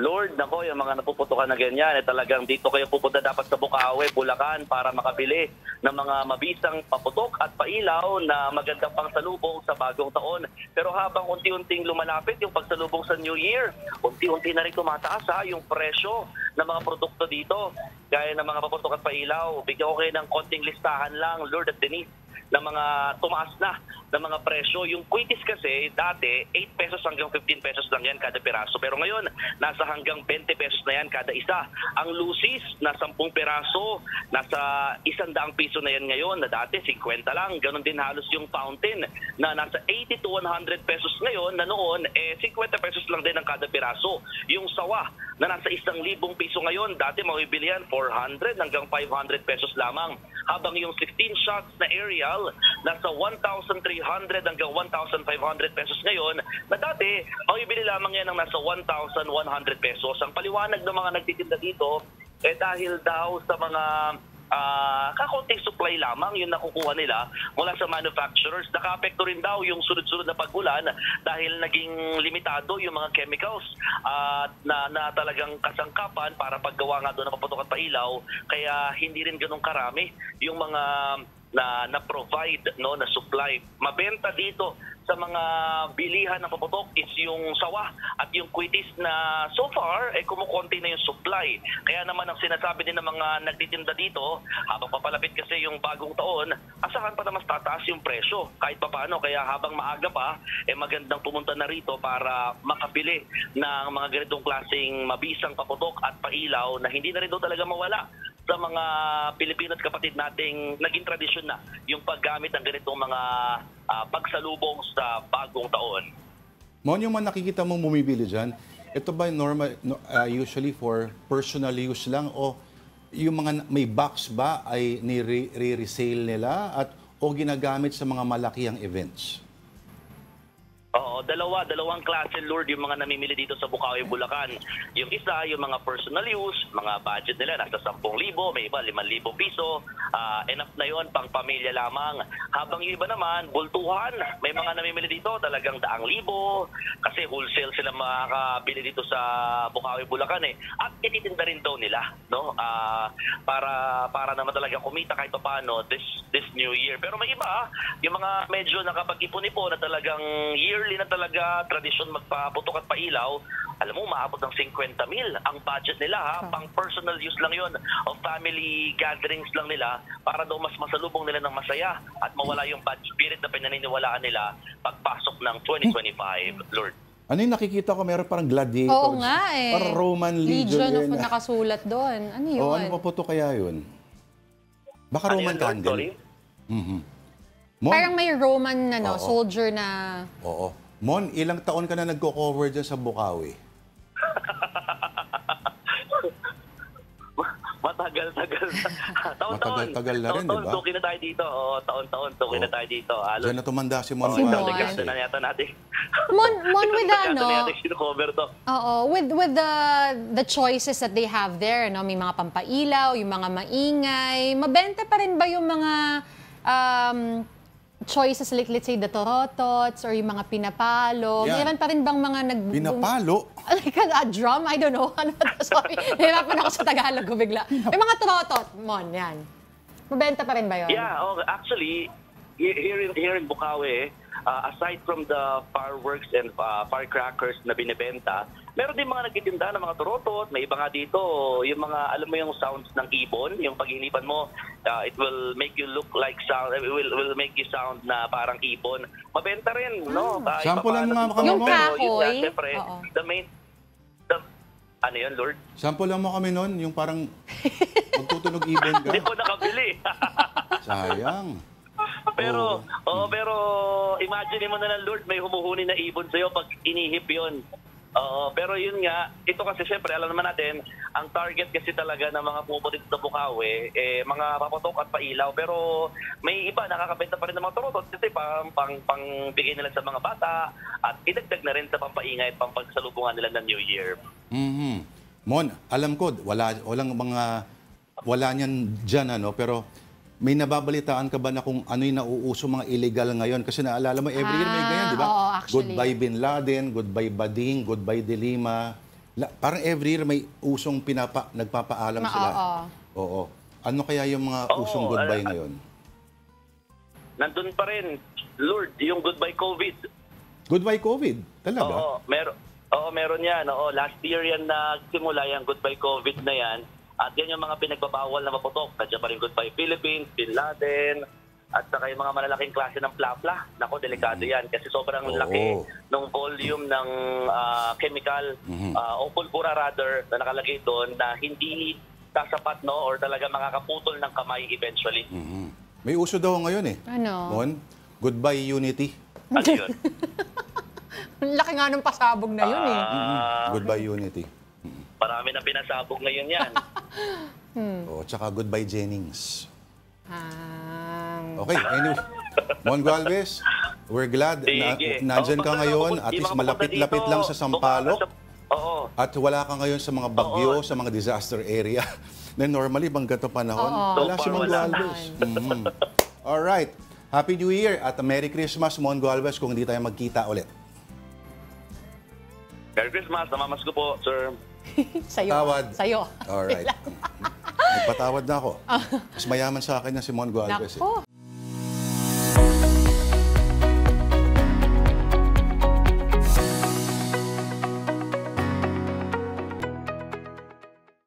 Lord, nako, yung mga napuputukan na ganyan, talagang dito kayo pupunta dapat sa Bukawi, Bulacan para makabili ng mga mabisang paputok at pailaw na magandang pangsalubong sa bagong taon. Pero habang unti-unting lumalapit yung pagsalubong sa New Year, unti-unti na rin tumataas yung presyo ng mga produkto dito. Gaya ng mga paputok at pailaw, bigyan ko kayo ng konting listahan lang, Lord at Denise, ng mga tumaas na ng mga presyo. Yung quitis kasi, dati, 8 pesos hanggang 15 pesos lang yan kada piraso. Pero ngayon, nasa hanggang 20 pesos na yan kada isa. Ang lusis, na 10 piraso, nasa 100 piso na yan ngayon, na dati 50 lang. Ganon din halos yung fountain, na nasa 80 to 100 pesos ngayon, na noon, 50 pesos lang din ang kada piraso. Yung sawa, na nasa 1,000 piso ngayon, dati mabibili yan 400 hanggang 500 pesos lamang. Habang yung 16 shots na aerial, nasa 1,300 hanggang 1,500 pesos ngayon, na dati, mabibili lamang yan ng nasa 1,100 pesos. Ang paliwanag ng mga nagtitinda dito, dahil daw sa mga kakunting supply lamang yung nakukuha nila mula sa manufacturers. Naka-apekto rin daw yung sunod-sunod na pag-ulan dahil naging limitado yung mga chemicals na talagang kasangkapan para paggawa nga doon ng paputok at pailaw. Kaya hindi rin ganun karami yung mga na-provide, no, na supply. Mabenta dito sa mga bilihan ng paputok is yung sawa at yung quitis na so far kumukonti na yung supply. Kaya naman ang sinasabi din ng mga nagtitinda dito, habang papalapit kasi yung bagong taon, asahan pa na mas tataas yung presyo kahit papaano. Kaya habang maaga pa, magandang pumunta na rito para makabili ng mga ganitong klaseng mabisang paputok at pailaw na hindi na rin daw talaga mawala sa mga Pilipino at kapatid nating naging tradisyon na yung paggamit ng ganitong mga pagsalubong sa bagong taon. Mon, yung mga nakikita mong bumibili dyan, ito ba normal, usually for personal use lang o yung mga may box ba ay nire-resale nila at o ginagamit sa mga malakihang events? Oo, dalawang klase, Lord, yung mga namimili dito sa Bukawi, Bulacan. Yung isa, yung mga personal use, mga budget nila, nasa 10,000, may iba 5,000 piso. Enough na yun, pang pamilya lamang. Habang yung iba naman, bultuhan. May mga namimili dito, talagang 100,000. Kasi wholesale sila makakabili dito sa Bukawi, Bulacan At ititinda rin daw nila, no? Para naman talaga kumita kahit paano this new year. Pero may iba, yung mga medyo nakapag-ipon-ipon na talagang yearly na talaga tradisyon magpaputok at pailaw, alam mo, maabot ng 50,000 ang budget nila, pang personal use lang yon o family gatherings lang nila para daw mas masalubong nila ng masaya at mawala yung bad spirit na pinaniniwalaan nila pagpasok ng 2025, Lord. Ano yung nakikita ko? Meron parang gladiators. Oo nga Parang Roman Legion. Legion of nakasulat doon. Ano yun? O, ano paputok kaya yun? Baka Ano Roman yun, Lord? candle. Sorry? Mon, Parang may Roman soldier na... oo. Mon, ilang taon ka na nagko-cover dyan sa Bukawi? Matagal-tagal. Matagal-tagal na rin, di ba? Tuki na tayo dito. Oo, taon-taon, tuki na tayo dito. Diyan na tumanda si Mon. Si Mon. Dekada na yata natin. Mon with the Dekada na yata sinukover to. Oo, with the choices that they have there, no, may mga pampailaw, yung mga maingay, mabenta pa rin ba yung mga choices like let's say the torotots or yung mga pinapalo? Yeah. Meron pa rin bang mga Pinapalo? Like a drum? I don't know. Ano ba? Sorry. Nahirapan ako sa Tagalog ko bigla. May mga torotot, Mon, yan. Mabenta pa rin ba yun? Yeah, actually, here in Bukawi, aside from the fireworks and firecrackers na binibenta, meron din mga nagtitinda ng mga turotot. May iba nga dito, yung mga, alam mo yung sounds ng ibon, yung paghihinipan mo, it will make you look like sound, it will make you sound na parang ibon. Mabenta rin, no? Sample lang mga kami, Yung Mon. kahoy. Siyempre, ano yun, Lord? Sample lang mo kami nun, yung parang magtutunog ibon ka. Hindi ko nakabili. Sayang. Pero imagine mo na lang, Lord, may humuhuni na ibon sa'yo pag inihip yun. Pero yun nga, ito kasi siyempre, alam naman natin, ang target kasi talaga ng mga pumupunta dito sa Bukawi, mga paputok at pailaw. Pero may iba, nakakabenta pa rin ng mga turotot kasi pang bigay nila sa mga bata at idagdag na rin sa pampaingay at pampagsalubungan nila ng New Year. Mon, alam ko, wala niyan dyan, pero may nababalitaan ka ba na kung ano yung nauuso mga illegal ngayon? Kasi naalala mo, every year may ganyan, di ba? Oo, actually. Goodbye Bin Laden, goodbye Bading, goodbye De Lima. Parang every year may usong nagpapaalam sila. Oo. Ano kaya yung mga usong goodbye ngayon? Nandun pa rin, Lord, yung goodbye COVID. Goodbye COVID? Talaga? Meron yan. Oo, last year yan nagsimula yung goodbye COVID na yan. At yan yung mga pinagbabawal na maputok. Nandiyan pa rin goodbye Philippines, Bin Laden, at saka yung mga malalaking klase ng plapla. Nako, delikado yan kasi sobrang laki ng volume ng chemical o pulbura rather na nakalagay doon na hindi sasapat or talaga makakaputol ng kamay eventually. May uso daw ngayon eh. Ano? Mon, goodbye unity. Ano yun? Ang laki nga ng pasabog na yun eh. Goodbye unity. Marami na pinasabog ngayon yan. Tsaka goodbye Jennings. Ah. Okay, anyway. Mon Gualvez, we're glad na Sige. nandyan ka ngayon. At least malapit-lapit lang sa Sampaloc. Oo. At wala ka ngayon sa mga bagyo, sa mga disaster area. Na normally, bang gato panahon, wala si Mon Wala. Gualvez. Alright. Happy New Year at Merry Christmas, Mon Gualvez, kung hindi tayo magkita ulit. Merry Christmas. Namamas ko po, sir. Sa'yo. Tawad. Sa'yo. Alright. Nagpatawad na ako. Mas mayaman sa akin na si Mon Gualvez. Nako.